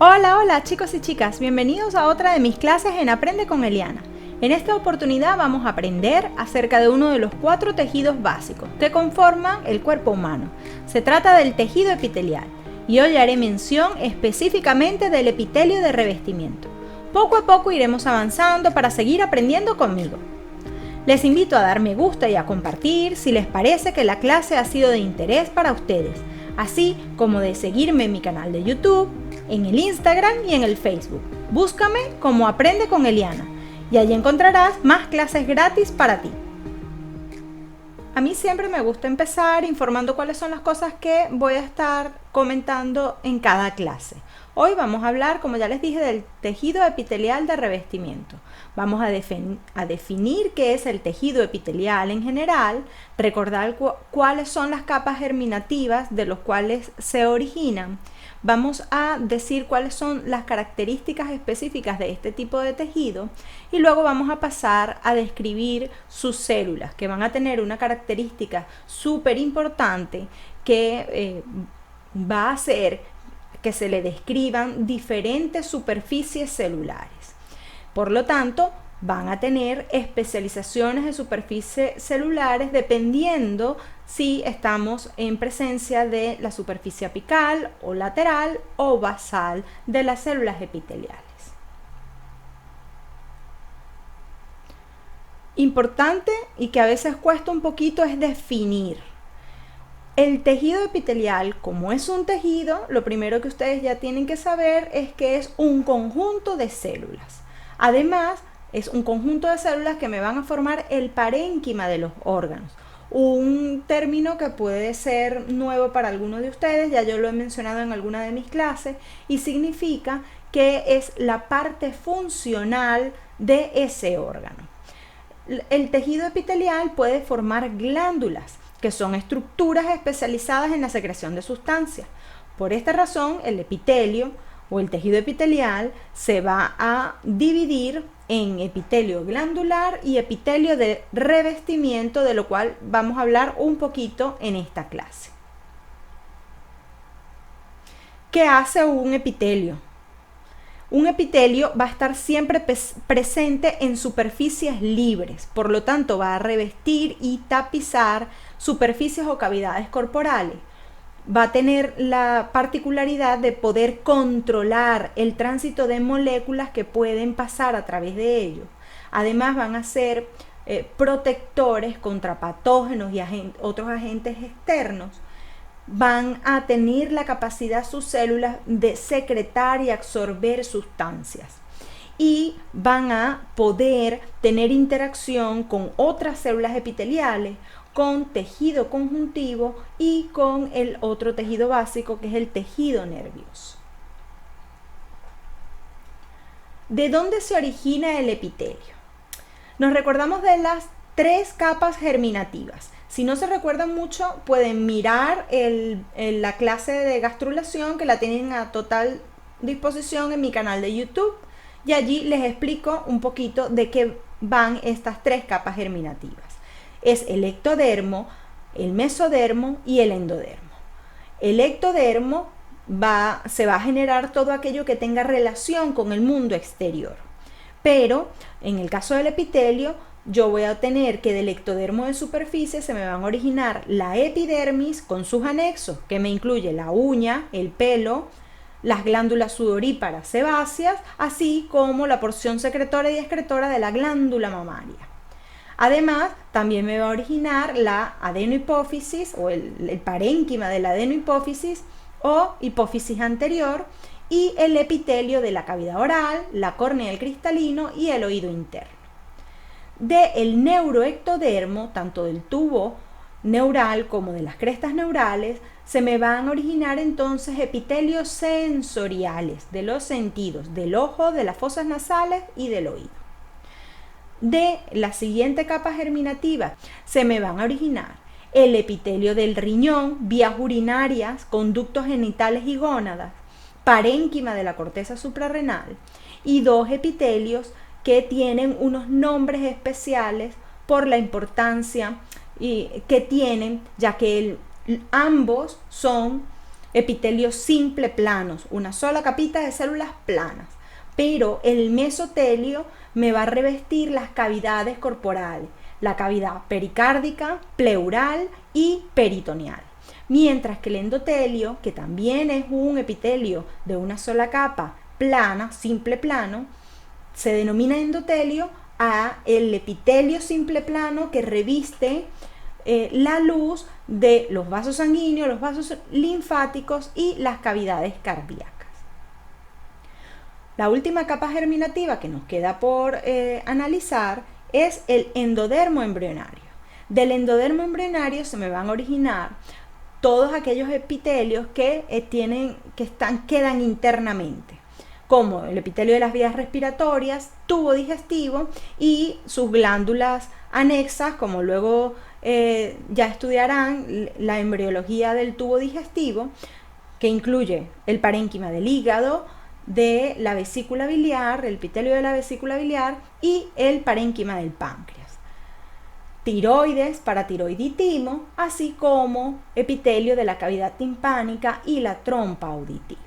Hola chicos y chicas, bienvenidos a otra de mis clases en Aprende con Eliana. En esta oportunidad vamos a aprender acerca de uno de los 4 tejidos básicos que conforman el cuerpo humano. Se trata del tejido epitelial y hoy haré mención específicamente del epitelio de revestimiento. Poco a poco iremos avanzando para seguir aprendiendo conmigo. Les invito a dar me gusta y a compartir si les parece que la clase ha sido de interés para ustedes, así como de seguirme en mi canal de YouTube, en el Instagram y en el Facebook. Búscame como Aprende con Eliana y allí encontrarás más clases gratis para ti. A mí siempre me gusta empezar informando cuáles son las cosas que voy a estar comentando en cada clase. Hoy vamos a hablar, como ya les dije, del tejido epitelial de revestimiento. Vamos a definir qué es el tejido epitelial en general, recordar cuáles son las capas germinativas de los cuales se originan. Vamos a decir cuáles son las características específicas de este tipo de tejido y luego vamos a pasar a describir sus células, que van a tener una característica súper importante que va a hacer que se le describan diferentes superficies celulares. Por lo tanto, van a tener especializaciones de superficies celulares dependiendo si estamos en presencia de la superficie apical o lateral o basal de las células epiteliales. Importante y que a veces cuesta un poquito es definir. El tejido epitelial, como es un tejido, lo primero que ustedes ya tienen que saber es que es un conjunto de células. Además, es un conjunto de células que me van a formar el parénquima de los órganos. Un término que puede ser nuevo para algunos de ustedes, ya yo lo he mencionado en alguna de mis clases, y significa que es la parte funcional de ese órgano. El tejido epitelial puede formar glándulas, que son estructuras especializadas en la secreción de sustancias. Por esta razón, el epitelio o el tejido epitelial se va a dividir en epitelio glandular y epitelio de revestimiento, de lo cual vamos a hablar un poquito en esta clase. ¿Qué hace un epitelio? Un epitelio va a estar siempre presente en superficies libres, por lo tanto va a revestir y tapizar superficies o cavidades corporales. Va a tener la particularidad de poder controlar el tránsito de moléculas que pueden pasar a través de ellos. Además van a ser protectores contra patógenos y otros agentes externos. Van a tener la capacidad sus células de secretar y absorber sustancias y van a poder tener interacción con otras células epiteliales, con tejido conjuntivo y con el otro tejido básico que es el tejido nervioso. ¿De dónde se origina el epitelio? Nos recordamos de las 3 capas germinativas. Si no se recuerdan mucho, pueden mirar la clase de gastrulación que la tienen a total disposición en mi canal de YouTube y allí les explico un poquito de qué van estas 3 capas germinativas. Es el ectodermo, el mesodermo y el endodermo. El ectodermo se va a generar todo aquello que tenga relación con el mundo exterior, pero en el caso del epitelio yo voy a tener que del ectodermo de superficie se me van a originar la epidermis con sus anexos, que me incluye la uña, el pelo, las glándulas sudoríparas sebáceas, así como la porción secretora y excretora de la glándula mamaria. Además, también me va a originar la adenohipófisis o el parénquima de la adenohipófisis o hipófisis anterior y el epitelio de la cavidad oral, la córnea del cristalino y el oído interno. Del neuroectodermo, tanto del tubo neural como de las crestas neurales, se me van a originar entonces epitelios sensoriales de los sentidos, del ojo, de las fosas nasales y del oído. De la siguiente capa germinativa se me van a originar el epitelio del riñón, vías urinarias, conductos genitales y gónadas, parénquima de la corteza suprarrenal y 2 epitelios que tienen unos nombres especiales por la importancia que tienen, ya que ambos son epitelios simple planos, una sola capita de células planas. Pero el mesotelio me va a revestir las cavidades corporales, la cavidad pericárdica, pleural y peritoneal. Mientras que el endotelio, que también es un epitelio de una sola capa plana, simple plano, se denomina endotelio a el epitelio simple plano que reviste la luz de los vasos sanguíneos, los vasos linfáticos y las cavidades cardíacas. La última capa germinativa que nos queda por analizar es el endodermo embrionario. Del endodermo embrionario se me van a originar todos aquellos epitelios que quedan internamente, como el epitelio de las vías respiratorias, tubo digestivo y sus glándulas anexas, como luego ya estudiarán la embriología del tubo digestivo, que incluye el parénquima del hígado, de la vesícula biliar, el epitelio de la vesícula biliar y el parénquima del páncreas. Tiroides, paratiroiditimo, así como epitelio de la cavidad timpánica y la trompa auditiva.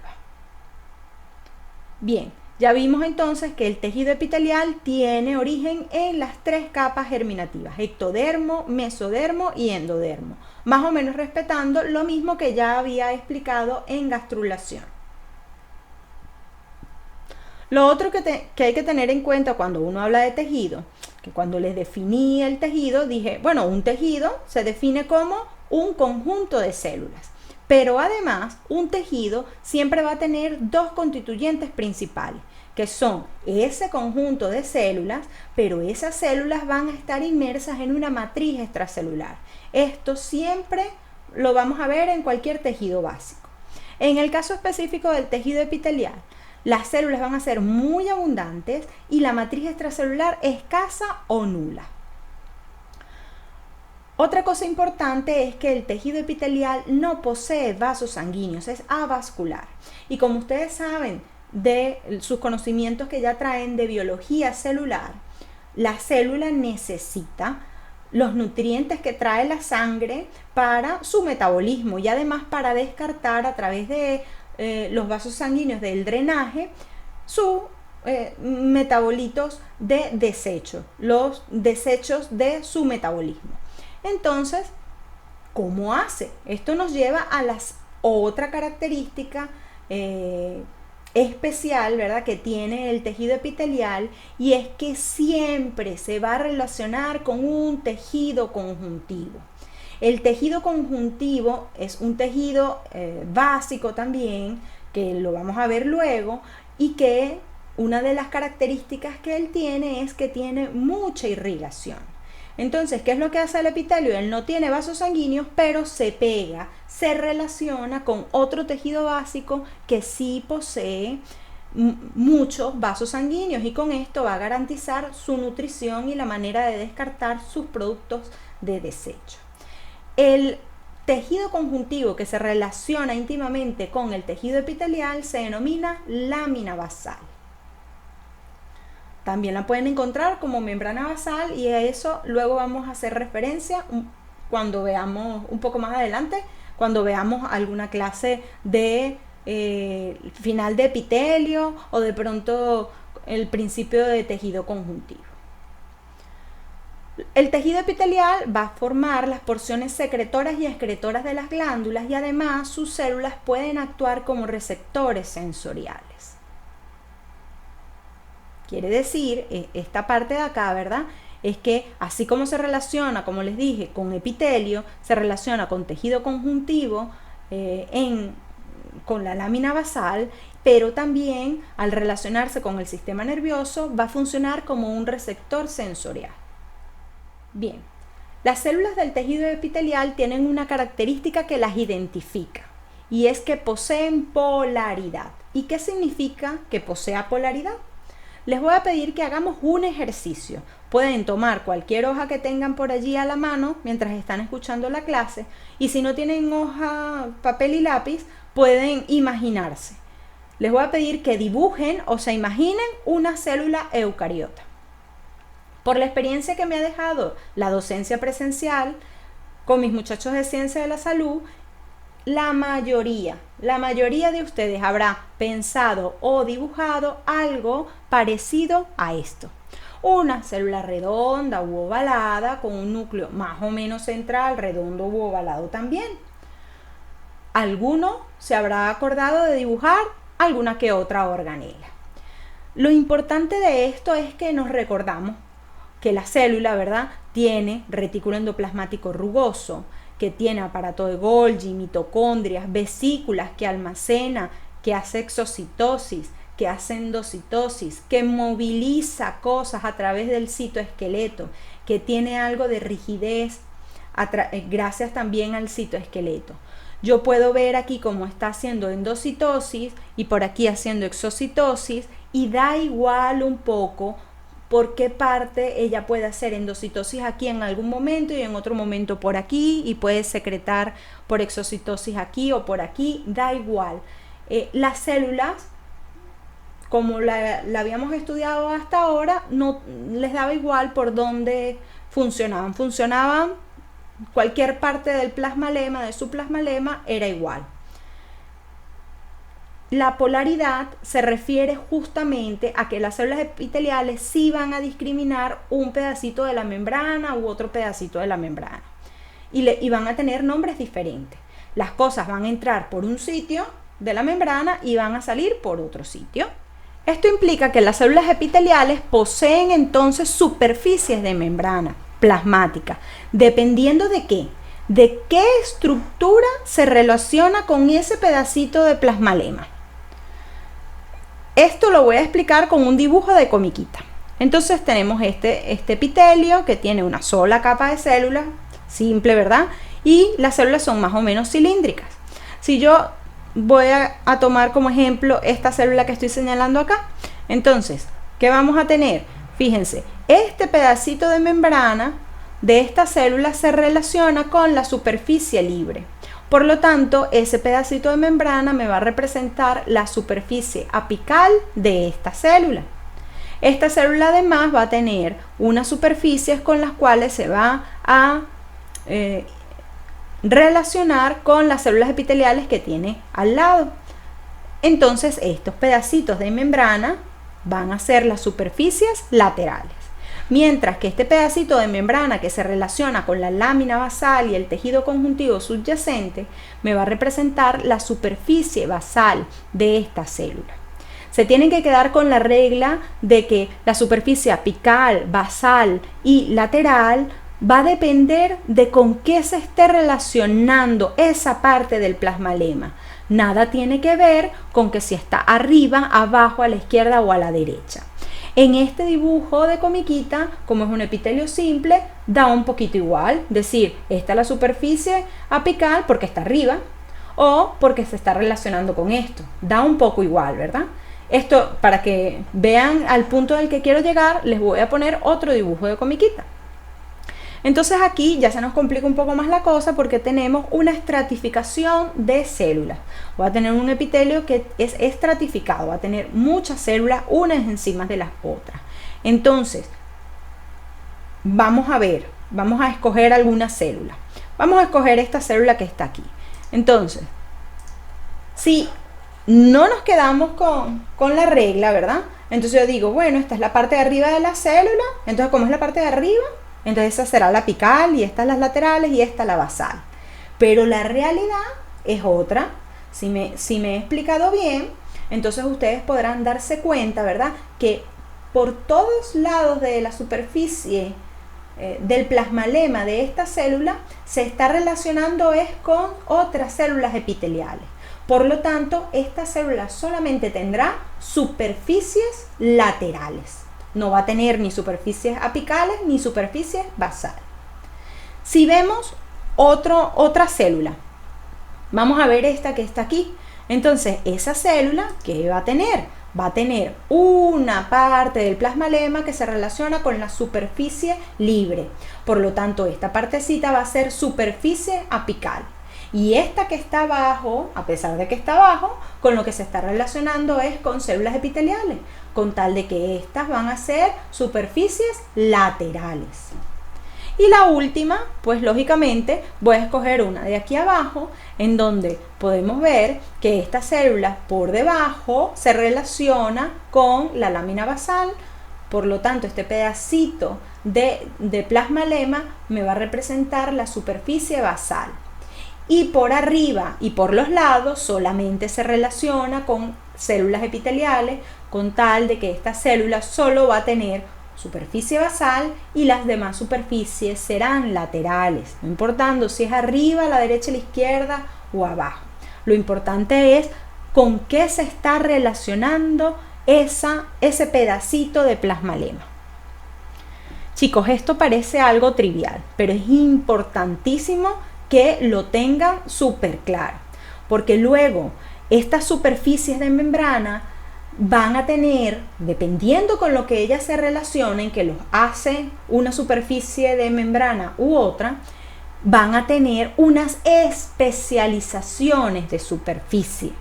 Bien, ya vimos entonces que el tejido epitelial tiene origen en las tres capas germinativas, ectodermo, mesodermo y endodermo, más o menos respetando lo mismo que ya había explicado en gastrulación. Lo otro que hay que tener en cuenta cuando uno habla de tejido, que cuando les definí el tejido, dije, bueno, un tejido se define como un conjunto de células, pero además un tejido siempre va a tener dos constituyentes principales, que son ese conjunto de células, pero esas células van a estar inmersas en una matriz extracelular. Esto siempre lo vamos a ver en cualquier tejido básico. En el caso específico del tejido epitelial, las células van a ser muy abundantes y la matriz extracelular escasa o nula. Otra cosa importante es que el tejido epitelial no posee vasos sanguíneos, es avascular. Y como ustedes saben de sus conocimientos que ya traen de biología celular, la célula necesita los nutrientes que trae la sangre para su metabolismo y además para descartar a través de los vasos sanguíneos del drenaje sus metabolitos de desecho, los desechos de su metabolismo. Entonces, ¿cómo hace? Esto nos lleva a otra característica especial, ¿verdad?, que tiene el tejido epitelial, y es que siempre se va a relacionar con un tejido conjuntivo. El tejido conjuntivo es un tejido básico también, que lo vamos a ver luego, y que una de las características que él tiene es que tiene mucha irrigación. Entonces, ¿qué es lo que hace el epitelio? Él no tiene vasos sanguíneos, pero se pega, se relaciona con otro tejido básico que sí posee muchos vasos sanguíneos, y con esto va a garantizar su nutrición y la manera de descartar sus productos de desecho. El tejido conjuntivo que se relaciona íntimamente con el tejido epitelial se denomina lámina basal. También la pueden encontrar como membrana basal, y a eso luego vamos a hacer referencia cuando veamos un poco más adelante, cuando veamos alguna clase de final de epitelio o de pronto el principio de tejido conjuntivo. El tejido epitelial va a formar las porciones secretoras y excretoras de las glándulas, y además sus células pueden actuar como receptores sensoriales. Quiere decir, esta parte de acá, ¿verdad?, es que así como se relaciona, como les dije, con epitelio, se relaciona con tejido conjuntivo con la lámina basal, pero también al relacionarse con el sistema nervioso va a funcionar como un receptor sensorial. Bien, las células del tejido epitelial tienen una característica que las identifica, y es que poseen polaridad. ¿Y qué significa que posea polaridad? Les voy a pedir que hagamos un ejercicio. Pueden tomar cualquier hoja que tengan por allí a la mano mientras están escuchando la clase, y si no tienen hoja, papel y lápiz, pueden imaginarse. Les voy a pedir que dibujen o se imaginen una célula eucariota. Por la experiencia que me ha dejado la docencia presencial con mis muchachos de ciencia de la salud, la mayoría de ustedes habrá pensado o dibujado algo parecido a esto. Una célula redonda u ovalada con un núcleo más o menos central, redondo u ovalado también. Alguno se habrá acordado de dibujar alguna que otra organela. Lo importante de esto es que nos recordamos que la célula, ¿verdad?, tiene retículo endoplasmático rugoso, que tiene aparato de Golgi, mitocondrias, vesículas que almacena, que hace exocitosis, que hace endocitosis, que moviliza cosas a través del citoesqueleto, que tiene algo de rigidez gracias también al citoesqueleto. Yo puedo ver aquí cómo está haciendo endocitosis y por aquí haciendo exocitosis, y da igual un poco por qué parte ella puede hacer endocitosis aquí en algún momento y en otro momento por aquí, y puede secretar por exocitosis aquí o por aquí, da igual. Las células, como la habíamos estudiado hasta ahora, no les daba igual por dónde funcionaban. Cualquier parte del plasmalema, de su plasmalema, era igual. La polaridad se refiere justamente a que las células epiteliales sí van a discriminar un pedacito de la membrana u otro pedacito de la membrana. Y van a tener nombres diferentes. Las cosas van a entrar por un sitio de la membrana y van a salir por otro sitio. Esto implica que las células epiteliales poseen entonces superficies de membrana plasmática, dependiendo de qué. ¿De qué estructura se relaciona con ese pedacito de plasmalema? Esto lo voy a explicar con un dibujo de comiquita. Entonces tenemos este epitelio que tiene una sola capa de células, simple, ¿verdad? Y las células son más o menos cilíndricas. Si yo voy a tomar como ejemplo esta célula que estoy señalando acá, entonces, ¿qué vamos a tener? Fíjense, este pedacito de membrana de esta célula se relaciona con la superficie libre. Por lo tanto, ese pedacito de membrana me va a representar la superficie apical de esta célula. Esta célula además va a tener unas superficies con las cuales se va a relacionar con las células epiteliales que tiene al lado. Entonces, estos pedacitos de membrana van a ser las superficies laterales. Mientras que este pedacito de membrana que se relaciona con la lámina basal y el tejido conjuntivo subyacente me va a representar la superficie basal de esta célula. Se tienen que quedar con la regla de que la superficie apical, basal y lateral va a depender de con qué se esté relacionando esa parte del plasmalema. Nada tiene que ver con que si está arriba, abajo, a la izquierda o a la derecha. En este dibujo de comiquita, como es un epitelio simple, da un poquito igual. Decir, esta es la superficie apical porque está arriba o porque se está relacionando con esto. Da un poco igual, ¿verdad? Esto, para que vean al punto del que quiero llegar, les voy a poner otro dibujo de comiquita. Entonces aquí ya se nos complica un poco más la cosa porque tenemos una estratificación de células. Va a tener un epitelio que es estratificado, va a tener muchas células unas encima de las otras. Entonces, vamos a escoger alguna célula. Vamos a escoger esta célula que está aquí. Entonces, si no nos quedamos con la regla, ¿verdad? Entonces yo digo, bueno, esta es la parte de arriba de la célula. Entonces, como es la parte de arriba, entonces esa será la apical y estas las laterales y esta la basal. Pero la realidad es otra. Si me he explicado bien, entonces ustedes podrán darse cuenta, ¿verdad?, que por todos lados de la superficie del plasmalema de esta célula se está relacionando es con otras células epiteliales. Por lo tanto, esta célula solamente tendrá superficies laterales. No va a tener ni superficies apicales ni superficies basales. Si vemos otra célula, vamos a ver esta que está aquí. Entonces, esa célula, ¿qué va a tener? Va a tener una parte del plasmalema que se relaciona con la superficie libre. Por lo tanto, esta partecita va a ser superficie apical. Y esta que está abajo, a pesar de que está abajo, con lo que se está relacionando es con células epiteliales, con tal de que estas van a ser superficies laterales. Y la última, pues lógicamente voy a escoger una de aquí abajo, en donde podemos ver que esta célula por debajo se relaciona con la lámina basal. Por lo tanto, este pedacito de plasmalema me va a representar la superficie basal. Y por arriba y por los lados solamente se relaciona con células epiteliales, con tal de que esta célula solo va a tener superficie basal y las demás superficies serán laterales, no importando si es arriba, a la derecha, a la izquierda o abajo. Lo importante es con qué se está relacionando ese pedacito de plasmalema. Chicos, esto parece algo trivial, pero es importantísimo que lo tengan súper claro, porque luego estas superficies de membrana van a tener, dependiendo con lo que ellas se relacionen, que los hace una superficie de membrana u otra, van a tener unas especializaciones de superficie.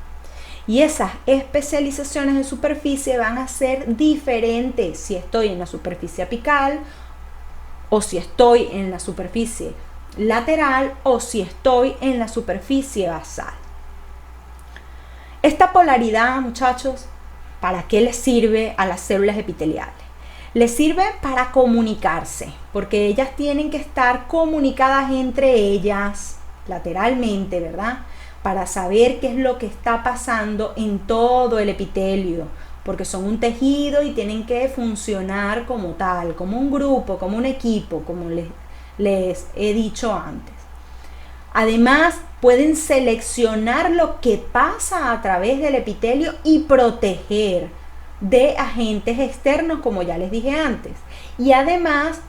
Y esas especializaciones de superficie van a ser diferentes si estoy en la superficie apical, o si estoy en la superficie lateral, o si estoy en la superficie basal. Esta polaridad, muchachos, ¿para qué les sirve a las células epiteliales? Les sirve para comunicarse, porque ellas tienen que estar comunicadas entre ellas lateralmente, ¿verdad? Para saber qué es lo que está pasando en todo el epitelio, porque son un tejido y tienen que funcionar como tal, como un grupo, como un equipo, como les he dicho antes. Además, pueden seleccionar lo que pasa a través del epitelio y proteger de agentes externos, como ya les dije antes. Y además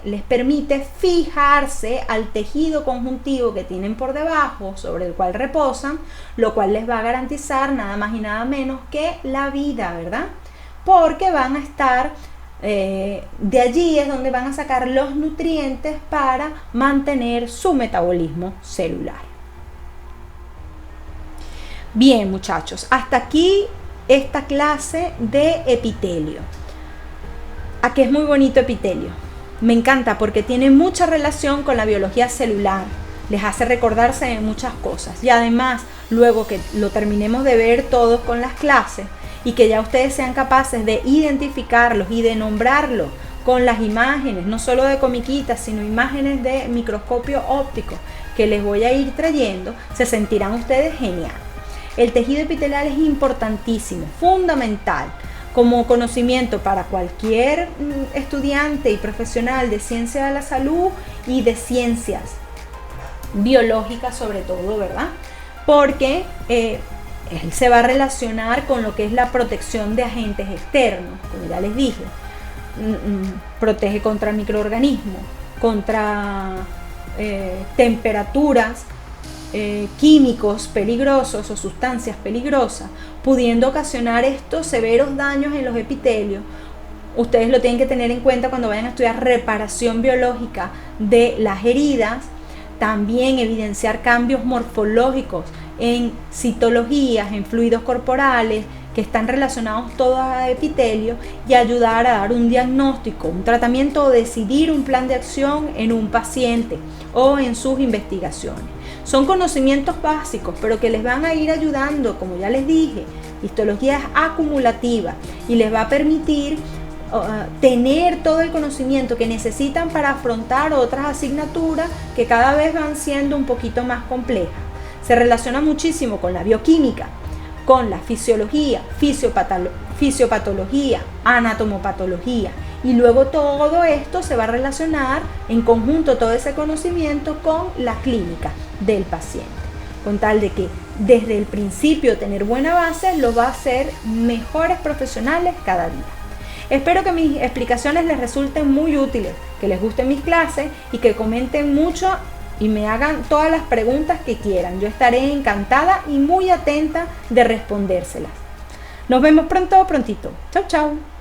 les permite fijarse al tejido conjuntivo que tienen por debajo, sobre el cual reposan, lo cual les va a garantizar nada más y nada menos que la vida, ¿verdad? Porque van a estar, de allí es donde van a sacar los nutrientes para mantener su metabolismo celular. Bien, muchachos, hasta aquí esta clase de epitelio. Aquí es muy bonito epitelio. Me encanta porque tiene mucha relación con la biología celular. Les hace recordarse de muchas cosas. Y además, luego que lo terminemos de ver todos con las clases y que ya ustedes sean capaces de identificarlos y de nombrarlos con las imágenes, no solo de comiquitas, sino imágenes de microscopio óptico que les voy a ir trayendo, se sentirán ustedes genial. El tejido epitelial es importantísimo, fundamental, como conocimiento para cualquier estudiante y profesional de ciencia de la salud y de ciencias biológicas sobre todo, ¿verdad? Porque él se va a relacionar con lo que es la protección de agentes externos, como ya les dije. Protege contra microorganismos, contra temperaturas, químicos peligrosos o sustancias peligrosas, pudiendo ocasionar estos severos daños en los epitelios. Ustedes lo tienen que tener en cuenta cuando vayan a estudiar reparación biológica de las heridas. También evidenciar cambios morfológicos en citologías, en fluidos corporales que están relacionados todos a epitelio, y ayudar a dar un diagnóstico, un tratamiento o decidir un plan de acción en un paciente o en sus investigaciones. Son conocimientos básicos, pero que les van a ir ayudando, como ya les dije. Histología es acumulativa y les va a permitir tener todo el conocimiento que necesitan para afrontar otras asignaturas que cada vez van siendo un poquito más complejas. Se relaciona muchísimo con la bioquímica, con la fisiología, fisiopatología, anatomopatología, y luego todo esto se va a relacionar en conjunto, todo ese conocimiento, con la clínica del paciente, con tal de que desde el principio tener buena base los va a hacer mejores profesionales cada día. Espero que mis explicaciones les resulten muy útiles, que les gusten mis clases y que comenten mucho y me hagan todas las preguntas que quieran. Yo estaré encantada y muy atenta de respondérselas. Nos vemos prontito. Chau, chau.